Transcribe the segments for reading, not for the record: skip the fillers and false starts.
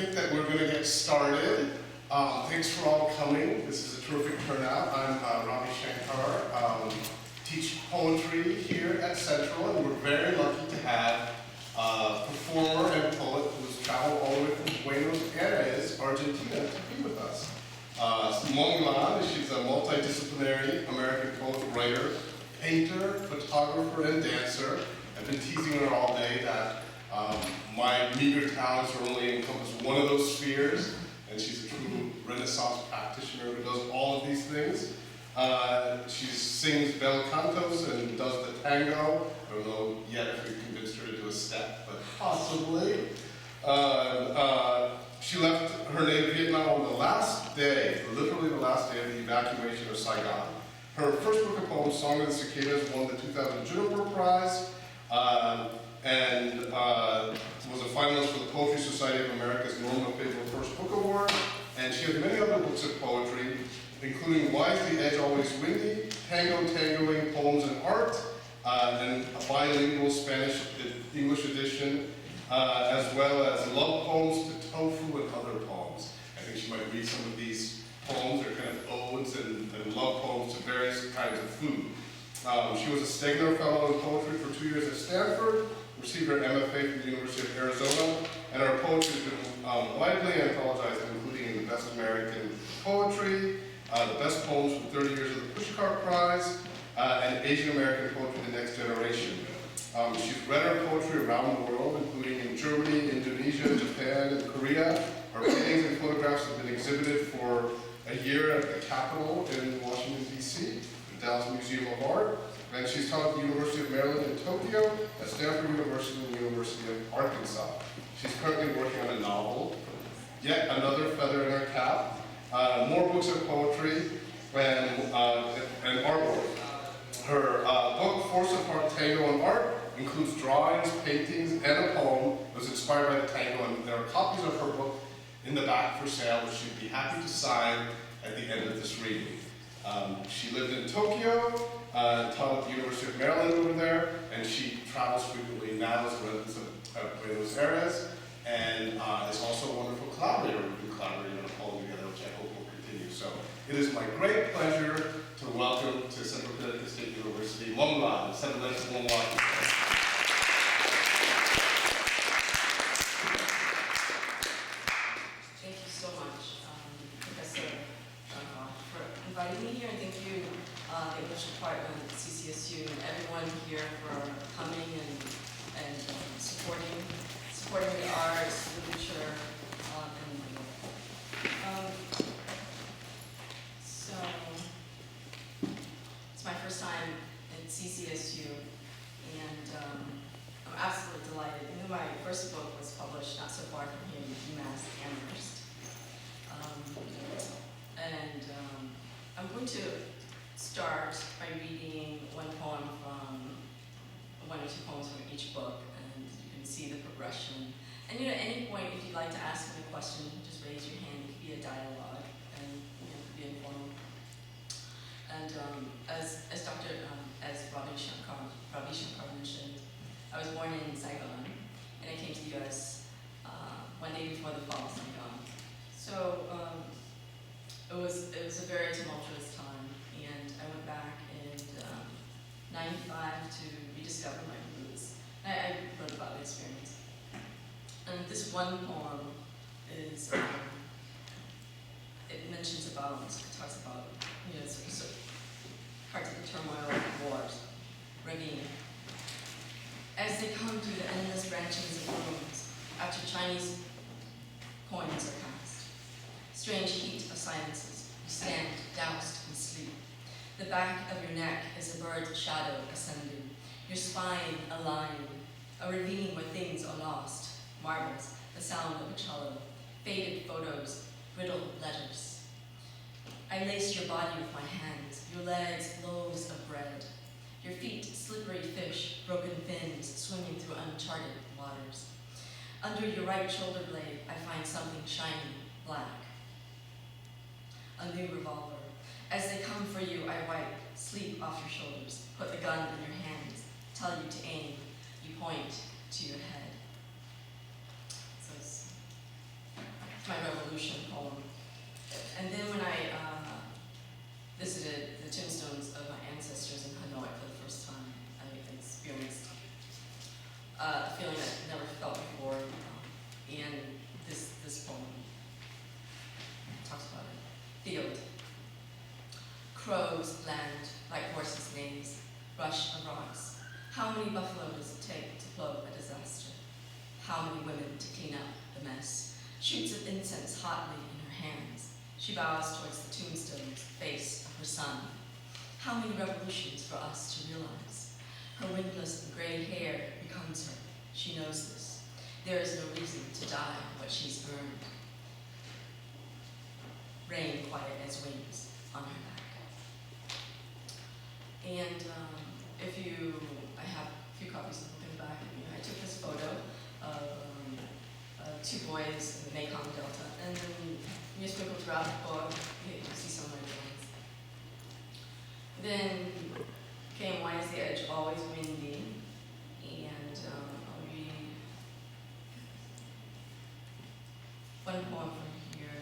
think that we're going to get started. Thanks for all coming. This is a terrific turnout. I'm Ravi Shankar, teach poetry here at Central, and we're very lucky to have a performer and poet who's traveled all the way from Buenos Aires, Argentina, to be with us. Mong-Lan, she's a multidisciplinary American poet, writer, painter, photographer, and dancer. I've been teasing her all day that my meager talents are only encompass one of those spheres, and she's a true Renaissance practitioner who does all of these things. She sings bel cantos and does the tango. I don't know yet if we've convinced her to do a step, but possibly. She left her native Vietnam on the last day, literally the last day of the evacuation of Saigon. Her first book of poems, Song of the Cicadas, won the 2000 Juniper Prize, and was a finalist for the Poetry Society of America's Norma Favorite First Book Award. And she has many other books of poetry, including Why is the Edge Always Windy, Tangoing Poems and Art, and a bilingual Spanish-English edition, as well as Love Poems to Tofu and Other Poems. I think she might read some of these poems. They're kind of odes and love poems to various kinds of food. She was a Stegner Fellow in Poetry for 2 years at Stanford, received her MFA from the University of Arizona, and her poetry has been widely anthologized, including in the Best American Poetry, the Best Poems from 30 Years of the Pushcart Prize, and Asian American Poetry, The Next Generation. She's read her poetry around the world, including in Germany, Indonesia, Japan, and Korea. Her paintings and photographs have been exhibited for a year at the Capitol in Washington, D.C., the Dallas Museum of Art, and she's taught at the University of Maryland in Tokyo, at Stanford University, and the University of Arkansas. She's currently working on a novel, yet another feather in her cap, more books of poetry, and artwork. Her book, Force of Heart, Tango and Art, includes drawings, paintings, and a poem that was inspired by the tango, and there are copies of her book in the back for sale, which she'd be happy to sign at the end of this reading. She lived in Tokyo, taught at the University of Maryland over there, and she travels frequently now as a resident of Buenos Aires, and is also a wonderful collaborator. We've been collaborating on a poem together, which I hope will continue. So it is my great pleasure to welcome to Central Connecticut State University, Mong-Lan. Mong-Lan. Inviting me here, and thank you, the English department, CCSU, and everyone here for coming and supporting the arts, literature, so it's my first time at CCSU, and I'm absolutely delighted. You know, my first book was published not so far from here, Vietnamese-American. I'm going to start by reading one poem from, one or two poems from each book, and you can see the progression. And at any point, if you'd like to ask me a question, just raise your hand. It could be a dialogue, and it could be informal. And as Ravi Shankar mentioned, I was born in Saigon, and I came to the U.S. One day before the fall of Saigon. So. It was a very tumultuous time, and I went back in '95 to rediscover my roots. I wrote about the experience. And this one poem is, it talks about, sort of parts of the turmoil of wars, ravine. As they come through the endless branchings of rooms, after Chinese coins are cast, strange heat of silences, you stand doused in sleep. The back of your neck is a bird's shadow ascending, your spine a line, a ravine where things are lost, marbles, the sound of a cello, faded photos, brittle letters. I lace your body with my hands, your legs loaves of bread, your feet slippery fish, broken fins swimming through uncharted waters. Under your right shoulder blade, I find something shiny, black. A new revolver. As they come for you, I wipe sleep off your shoulders, put the gun in your hands, tell you to aim. You point to your head. So it's a feeling I've never felt before, and this poem talks about it. Field. Crows land like horses' neighs, rush of rocks. How many buffalo does it take to blow a disaster? How many women to clean up the mess? Shoots of incense hotly in her hands. She bows towards the tombstone's face of her son. How many revolutions for us to realize? Her windless and gray hair becomes her. She knows this. There is no reason to die what she's earned. Rain quiet as wings on her back. And I have a few copies of the book in the back of me. I took this photo of two boys in the Mekong Delta, and then you sprinkle throughout the book, you see some of my drawings. Then came Why is the Edge Always Windy? And I'll read one poem from here,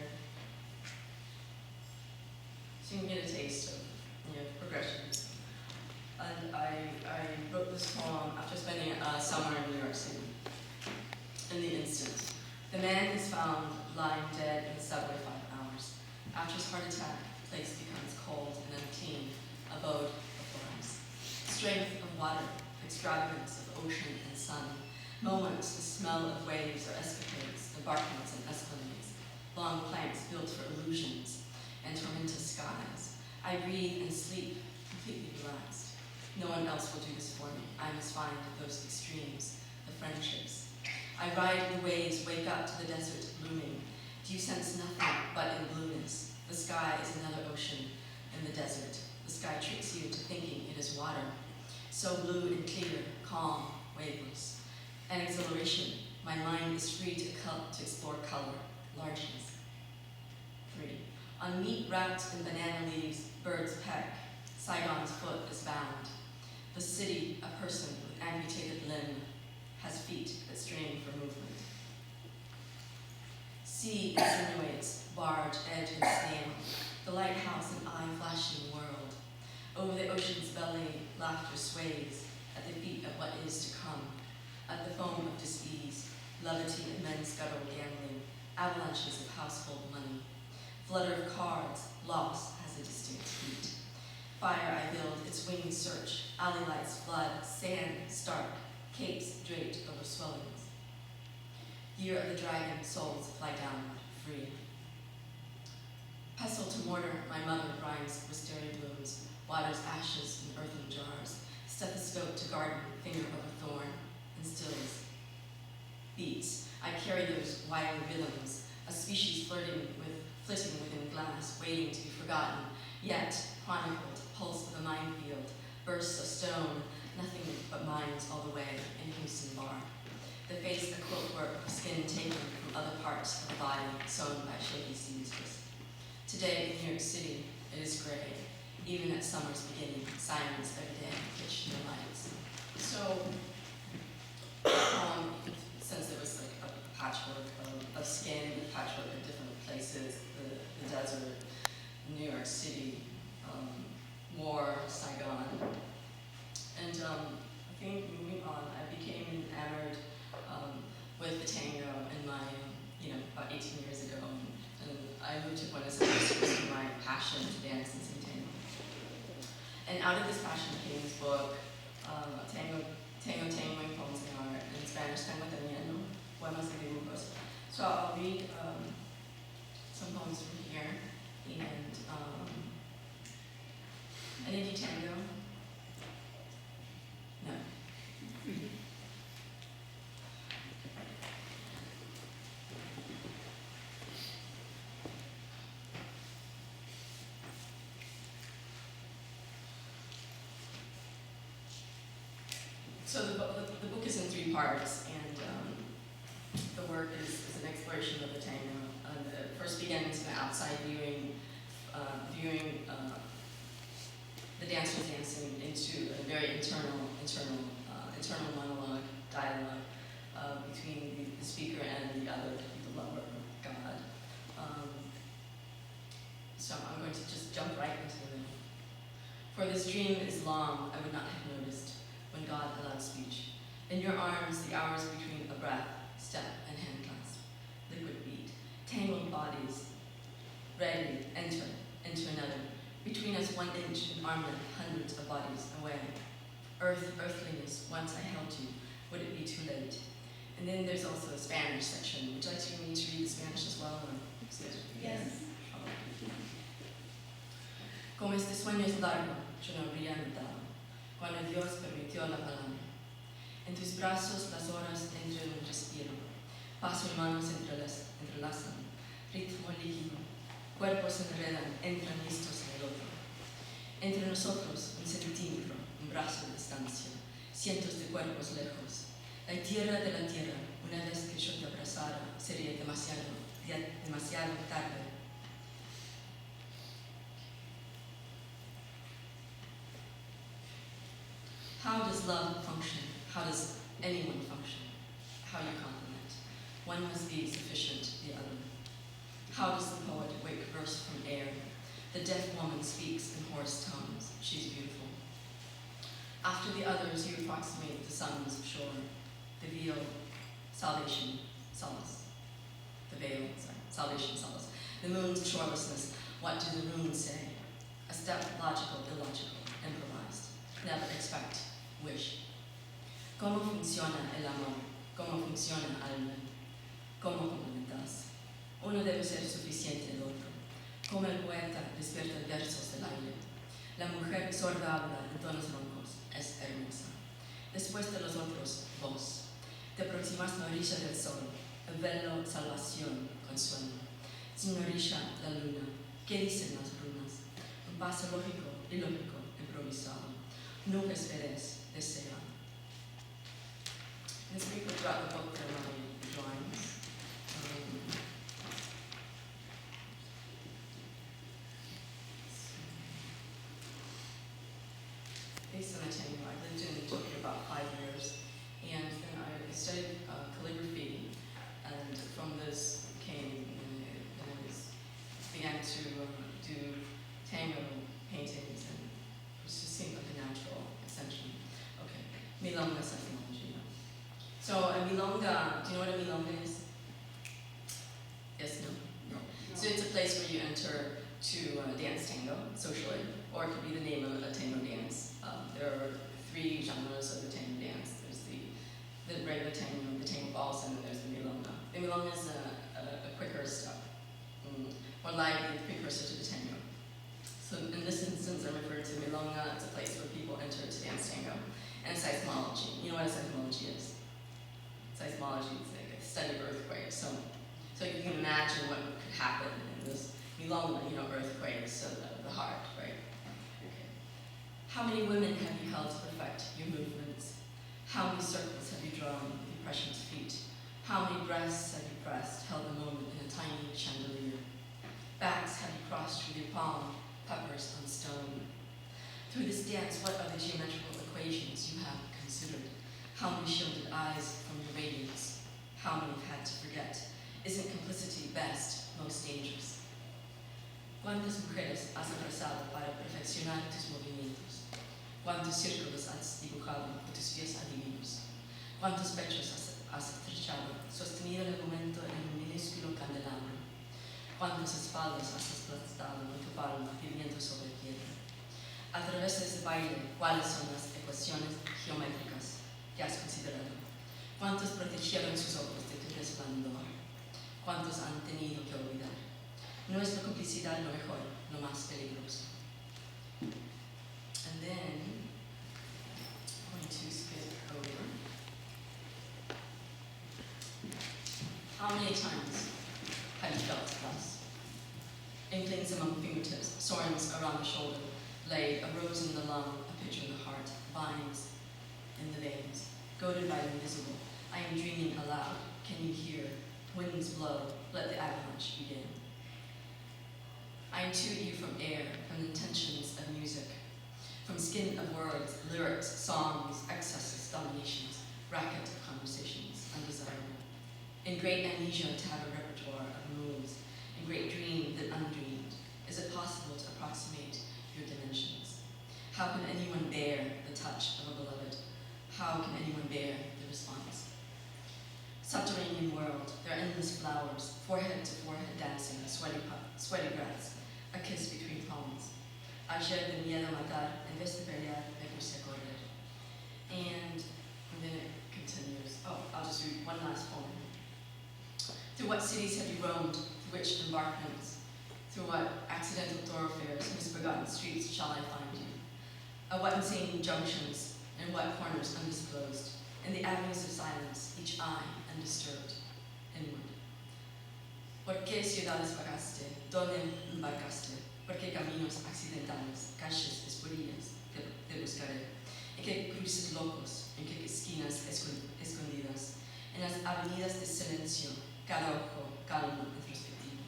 so you can get a taste of progression. And I wrote this poem after spending a summer in New York City. In the instant, the man is found lying dead in the subway 5 hours. After his heart attack, the place becomes cold and unclean, abode of flies. Strength of water, extravagance of ocean and sun. Moments, the smell of waves or escapades, embarkments and esplanades. Long planks built for illusions and tormentous skies. I breathe and sleep, completely relaxed. No one else will do this for me. I must find those extremes, the friendships. I ride the waves, wake up to the desert blooming. Do you sense nothing but in blueness? The sky is another ocean in the desert. The sky tricks you into thinking it is water. So blue and clear, calm, waveless. An exhilaration. My mind is free to explore color, largeness. 3. On meat wrapped in banana leaves, birds peck. Saigon's foot is bound. The city, a person with amputated limb, has feet that strain for movement. Sea insinuates, barge, edge, and snail, the lighthouse and eye-flashing world. Over the ocean's belly, laughter sways at the feet of what is to come, at the foam of dis-ease, levity of men scuttle gambling, avalanches of household money. Flutter of cards, loss has a distinct beat. Fire I build, its wings search, alley lights flood, sand stark, capes draped over swellings. Year of the dragon, souls fly downward, free. Pestle to mortar, my mother grinds wisteria blooms, waters ashes in earthen jars, stethoscope to garden, finger of a thorn, and stills. Beats, I carry those wily rhythms, a species flirting within glass, waiting to be forgotten, yet chronicled, pulse of a minefield, bursts of stone, nothing but mines all the way in Houston Bar. The face a quilt work of skin taken from other parts of the body, sewn by shaky seamstress. Today in New York City, it is gray, even at summer's beginning, silence every day, kitchen lights. So, since it was like a patchwork of skin, a patchwork of different places, the desert, New York City, war, Saigon. And I think moving on, I became enamored with the tango in my, about 18 years ago. And I moved to Buenos Aires with my passion to dance and sing tango. And out of this passion came this book, Tango en Poncear, in Spanish, Tango Italiano, Poemas de Dibujos. So I'll read some poems from here, and any tango? No. So the book is in 3 parts, and the work is an exploration of the tango. It first begins in an outside viewing the dancers dancing into a very internal monologue, dialogue between the speaker and the other, the lover, God. So I'm going to just jump right into the middle. For this dream is long, I would not have noticed when God allowed speech. In your arms, the hours between a breath, step, and hand clasp. Liquid beat. Tangled bodies. Ready, enter, into another. Between us 1 inch in arm length, hundreds of bodies away. Earthliness, once I held you, would it be too late? And then there's also a Spanish section. Would you like me to read the Spanish as well? Or? Yes. Como este sueño es largo, yo no habría notado, cuando Dios permitió la palabra. En tus brazos las horas entre un respiro, paso y manos entrelazan, ritmo líquido, cuerpos se enredan, entran listos en el otro. Entre nosotros, un centímetro, un brazo de distancia, cientos de cuerpos lejos. La tierra de la tierra, una vez que yo te abrazara, sería demasiado tarde. How does love function? How does anyone function? How you complement. One must be sufficient, the other. How does the poet wake verse from air? The deaf woman speaks in hoarse tones. She's beautiful. After the others, you approximate the sun's shore. The veil, salvation, solace. The veil, salvation, solace. The moon's shorelessness. What do the runes say? A step, logical, illogical, improvised. Never expect, wish. ¿Cómo funciona el amor? ¿Cómo funciona el alma? ¿Cómo complementas? Uno debe ser suficiente el otro. Como el poeta despierta versos del aire. La mujer sorda habla en tonos roncos. Es hermosa. Después de los otros, vos. Te aproximas a la orilla del sol. El velo, salvación, consuelo. Sin orilla, la luna. ¿Qué dicen las runas? Un paso lógico, ilógico, improvisado. Nunca esperes, desea. This week throughout the book there are my drawings. Based on my tenure, I lived in Tokyo about 5 years, and then I studied calligraphy, and from this came, began to do tango paintings, and it just seemed like a natural extension. Okay, Milonga psychology. So a milonga, do you know what a milonga is? Yes, no? No. So it's a place where you enter to dance tango socially, or it could be the name of a tango dance. There are 3 genres of the tango dance. There's the regular tango, the tango vals, and then there's the milonga. The milonga is a quicker step, more lively precursor to the tango. So in this instance, I refer to milonga. It's a place where people enter to dance tango. And seismology. You know what a seismology is? Seismology is like a study of earthquakes. So you can imagine what could happen in this milonga, earthquakes of the heart, right? Okay. How many women have you held to perfect your movements? How many circles have you drawn with your precious feet? How many breasts have you pressed, held a moment in a tiny chandelier? Backs have you crossed with your palm, peppers on stone? Through this dance, what are the geometrical equations you have considered? How many shielded eyes from your radiance? How many have had to forget? Isn't complicity best, most dangerous? ¿Cuántas mujeres has abrazado para perfeccionar tus movimientos? ¿Cuántos círculos has dibujado con tus pies adivinos? ¿Cuántos pechos has estrechado, sostenido el momento en un minúsculo candelabro? ¿Cuántas espaldas has aplastado con tu palma, viviendo sobre piedra? A través de ese baile, ¿cuáles son las ecuaciones geométricas que has considerado? ¿Cuántos protegieron sus ojos de tu resplandor? ¿Cuántos han tenido que olvidar? No es la complicidad lo mejor, lo más peligroso. And then, I'm going to skip over. How many times have you felt thus? Inklings among fingertips, soreness around the shoulder, blade, a rose in the lung, a picture in the heart, vines in the veins, goaded by the invisible. I am dreaming aloud. Can you hear? Winds blow. Let the avalanche begin. I intuit you from air, from the intentions of music, from skin of words, lyrics, songs, excesses, dominations, racket of conversations, undesirable. In great amnesia to have a repertoire of moves, in great dream that undreamed, is it possible to approximate your dimensions? How can anyone bear the touch of a beloved? How can anyone bear the response. Subterranean world, their endless flowers, forehead to forehead dancing, sweaty breaths, a kiss between palms. Ayer de miedo a matar, en vez de pelear, me puse a correr. And then it continues. Oh, I'll just read one last poem. Through what cities have you roamed? Through which embarkments? Through what accidental thoroughfares, misbegotten streets shall I find you? At what insane junctions, and what corners undisclosed? In the avenues of silence, each eye undisturbed, inward. ¿Por qué ciudades vagaste? ¿Dónde embarcaste? ¿Por qué caminos accidentales, calles espurillas te buscaré? ¿En qué cruces locos? ¿En qué esquinas escondidas? En las avenidas de silencio, cada ojo calmo introspectivo.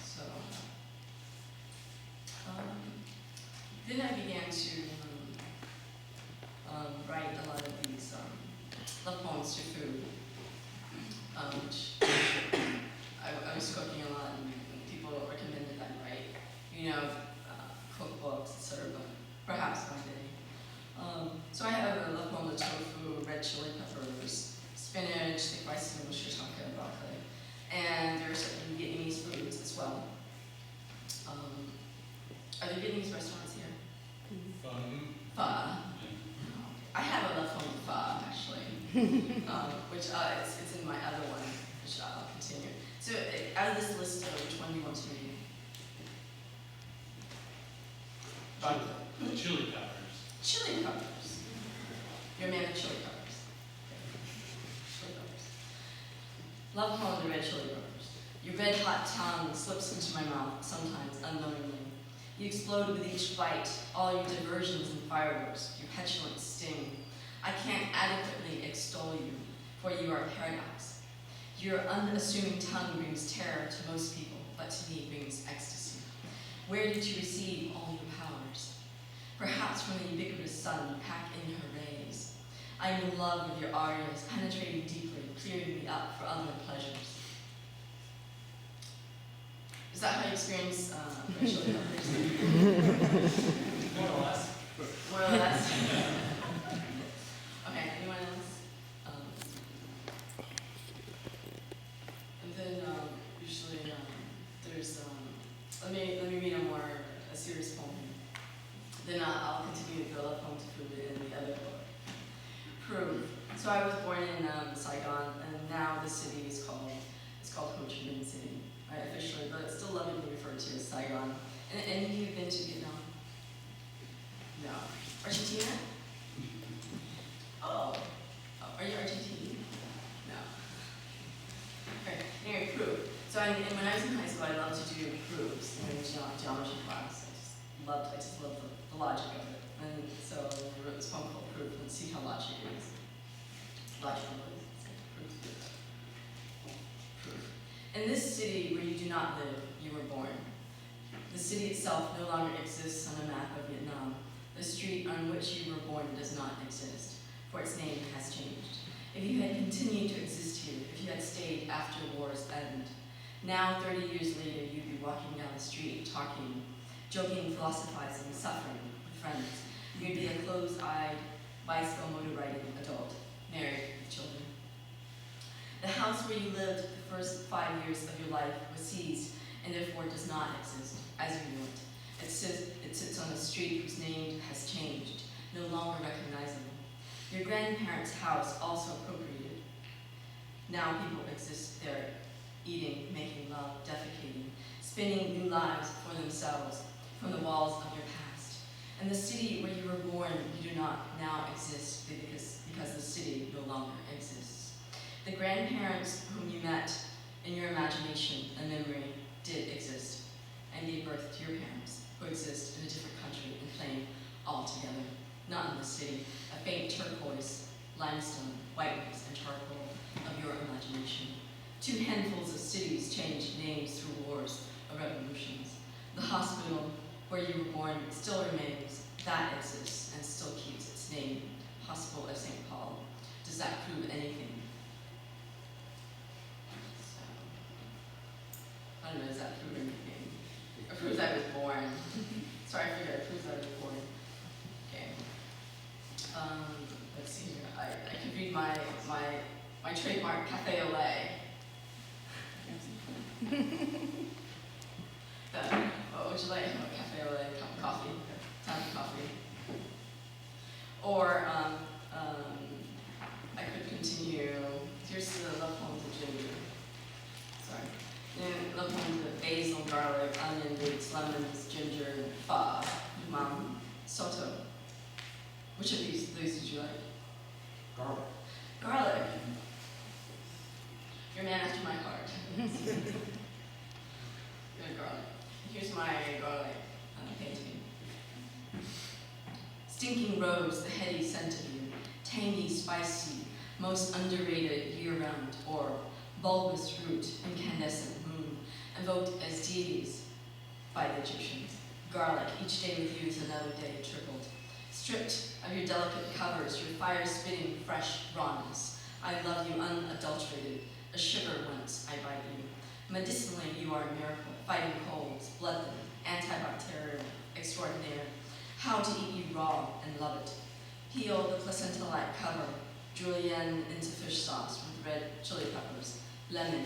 So, then I began to write a lot of these love poems to food, which I was cooking a lot, and people recommended I write, cookbooks, etc., but perhaps one day. So I have a love poem to tofu, red chili peppers, spinach, thick rice noodles, shiitake, broccoli, and there are certain Vietnamese foods as well. Are there Vietnamese restaurants here? Pho. I have a love poem to pho, actually, which it's in my other one, which I'll continue. So out of this list, which one do you want to read? Chili peppers. Chili peppers. You're a man of chili peppers. Chili peppers. Love poem to red chili peppers. Your red hot tongue slips into my mouth, sometimes unknowingly. You explode with each bite, all your diversions and fireworks, your petulant sting. I can't adequately extol you, for you are a paradox. Your unassuming tongue brings terror to most people, but to me brings ecstasy. Where did you receive all your powers? Perhaps from the ubiquitous sun, packed in her rays. I am in love with your arias, penetrating deeply, clearing me up for other pleasures. Is that how you experience racial peppers? More or less. More or less? Okay, anyone else? And then usually there's, let me read a serious poem. Then I'll continue the love poem to food in the other book. Proof. So I was born in Saigon, and now the city is called Ho Chi Minh City, right, officially, but it's still lovingly referred to as Saigon. And any of you have been to Vietnam? No. Argentina? Oh. Are you Argentine? No. Okay. Anyway, proof. So and when I was in high school, I loved to do proofs in geometry class. I just loved the logic of it. And so I wrote this poem called Proof, and see how logic is. Logical is. Proof. Proof. In this city where you do not live, you were born. The city itself no longer exists on a map of Vietnam. The street on which you were born does not exist, for its name has changed. If you had continued to exist here, if you had stayed after war's end, now 30 years later you'd be walking down the street, talking, joking, philosophizing, suffering with friends. You'd be a closed-eyed, bicycle motor-riding adult, married with children. The house where you lived the first 5 years of your life was seized and therefore does not exist as you knew it. It sits on a street whose name has changed, no longer recognizable. Your grandparents' house also appropriated. Now people exist there, eating, making love, defecating, spinning new lives for themselves from the walls of your past. And the city where you were born, you do not now exist because the city no longer exists. The grandparents whom you met in your imagination and memory did exist and gave birth to your parents, who exist in a different country and plain altogether, not in the city, a faint turquoise, limestone, whiteness, and charcoal of your imagination. 2 handfuls of cities changed names through wars or revolutions. The hospital where you were born still remains, that exists and still keeps its name, Hospital of St. Paul. Does that prove anything? So, I don't know, does that prove anything? It proves I was born. Sorry, I forget, it proves I was born. Okay. Let's see here. my trademark cafe au lait. What would you like? Oh, cafe au lait, cup of coffee, time for coffee. Or I could continue. Here's the love poem to ginger. Sorry. And love poem to basil, garlic, onion, dates, lemons, ginger, pho, soto. Which of these did you like? Garlic. Garlic. You're a man after my heart. Good garlic. Here's my garlic painting. Stinking rose, the heady scent of you. Tangy, spicy, most underrated year-round orb. Bulbous root, incandescent moon. Invoked as deities by the Egyptians. Garlic, each day with you is another day trickled. Stripped of your delicate covers, your fire-spitting fresh rawness. I love you unadulterated. A sugar once I bite you. Medicinally, you are a miracle, fighting colds, blood thinning, antibacterial, extraordinaire. How to eat you raw and love it. Peel the placenta-like cover, julienne into fish sauce with red chili peppers, lemon.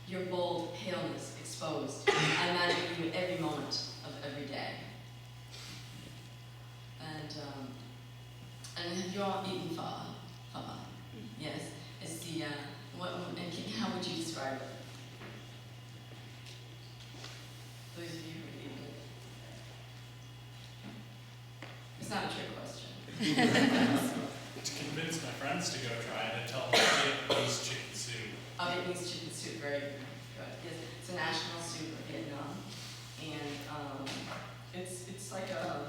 Your bold paleness exposed. I imagine you at every moment of every day. And have you all eaten pho? Pho. Yes. It's the, how would you describe it? Those of you who are eating it. It's not a trick question. To convince my friends to go try it, I tell them Vietnamese chicken soup. Oh, Vietnamese chicken soup, very good. Yes, it's a national soup of Vietnam. And it's like a,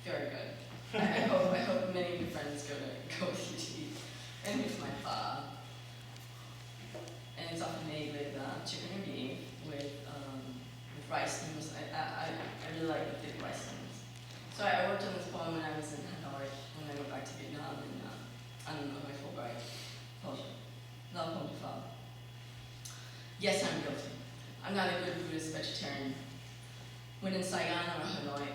very good. I hope many of your friends go with you to eat. And here's my pho. And it's often made with chicken or beef with rice noodles. I really like the thick rice noodles. So I worked on this poem when I was in Hanoi, when I went back to Vietnam, and on my Fulbright fellowship. Love poem pho. Yes, I'm guilty. I'm not a good Buddhist vegetarian. When in Saigon or Hanoi,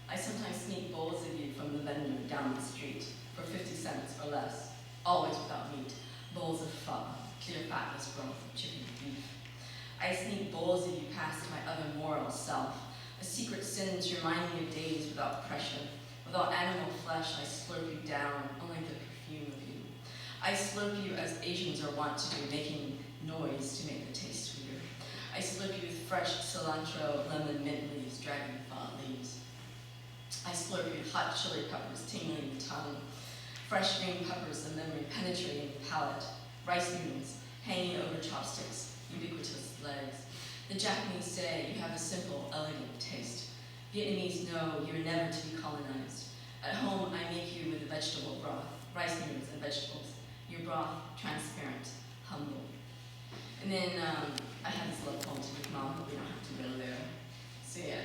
I sometimes sneak bowls of you from the vendor down the street for 50 cents or less, always without meat. Bowls of pho, clear fatless broth of chicken and beef. I sneak bowls of you past my other moral self, a secret sin to remind me of days without pressure. Without animal flesh, I slurp you down, only the perfume of you. I slurp you as Asians are wont to do, making noise to make the taste sweeter. I slurp you with fresh cilantro, lemon, mint leaves, dragon pho leaves. I slurp you with hot chili peppers, tingling the tongue. Fresh green peppers, the memory penetrating the palate. Rice noodles, hanging over chopsticks, ubiquitous legs. The Japanese say you have a simple, elegant taste. Vietnamese know you're never to be colonized. At home, I make you with a vegetable broth, rice noodles and vegetables. Your broth, transparent, humble. And then I have this love poem to my mom, but we don't have to go there. So yeah,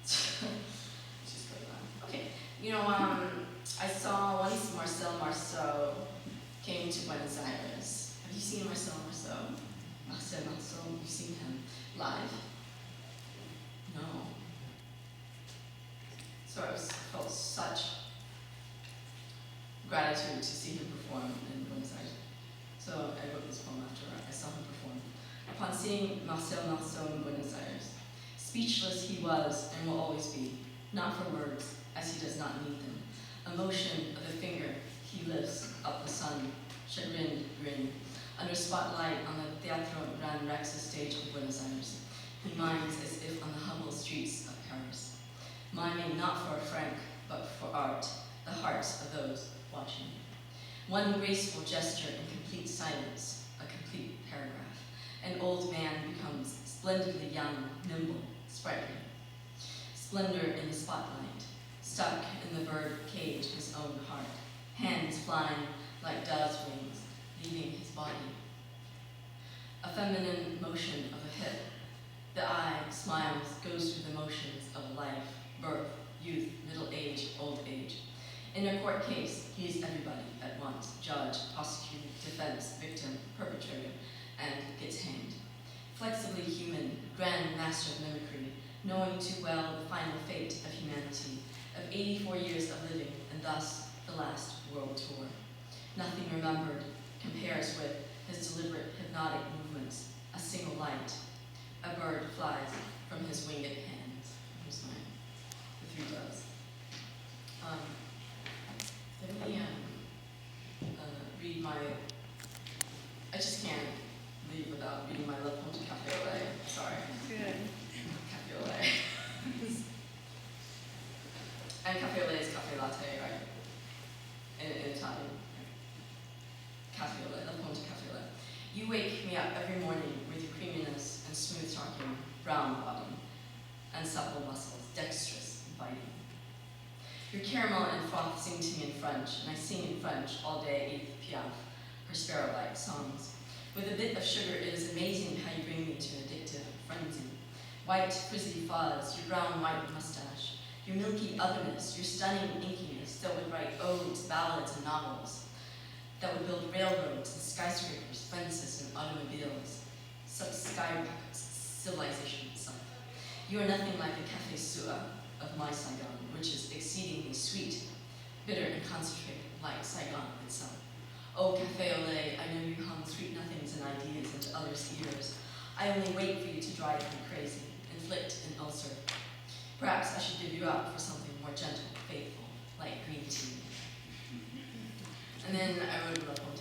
just go on. Okay, you know, I saw once Marcel Marceau came to Buenos Aires. Have you seen Marcel Marceau? Marcel Marceau, you've seen him live? No. So I felt such gratitude to see him perform in Buenos Aires. So I wrote this poem after I saw him perform. Upon seeing Marcel Marceau in Buenos Aires, speechless he was and will always be, not for words, as he does not need them. A motion of the finger he lifts up the sun, chagrined grin, under spotlight on the Teatro Gran Rex stage of Buenos Aires. He mimes as if on the humble streets of Paris, miming not for a franc, but for art, the hearts of those watching. One graceful gesture in complete silence, a complete paragraph. An old man becomes splendidly young, nimble, sprightly. Splendor in the spotlight, stuck in the bird cage of his own heart, hands flying like dove's wings, leaving his body. A feminine motion of a hip. The eye smiles, goes through the motions of life, birth, youth, middle age, old age. In a court case, he is everybody at once, judge, prosecutor, defense, victim, perpetrator, and gets hanged. Flexibly human, grand master of mimicry, knowing too well the final fate of humanity, of 84 years of living, thus the last world tour. Nothing remembered compares with his deliberate hypnotic movements, a single light. A bird flies from his winged hands. Here's mine, the three doves. Let me read my, I just can't leave without reading my love poem to Cafe au lait. Sorry. Good. Cafe au lait. And cafe au lait is cafe latte, right? In Italian. Cafe au lait, love poem to cafe au lait. You wake me up every morning with your creaminess and smooth talking, brown bottom, and supple muscles, dexterous and biting. Your caramel and froth sing to me in French, and I sing in French all day, Edith Piaf, her sparrow-like songs. With a bit of sugar, it is amazing how you bring me to an addictive frenzy. White, frizzy fuzz, your brown white mustache, your milky otherness, your stunning inkiness that would write odes, ballads, and novels, that would build railroads and skyscrapers, fences, and automobiles, such skyrockets, civilization itself. You are nothing like the Café Sua of my Saigon, which is exceedingly sweet, bitter, and concentrated, like Saigon itself. Oh, Café au lait, I know you hum sweet nothings and ideas into others' ears. I only wait for you to drive me crazy, inflict an ulcer. Perhaps I should give you up for something more gentle, faithful, like green tea. And then I wrote a love poem to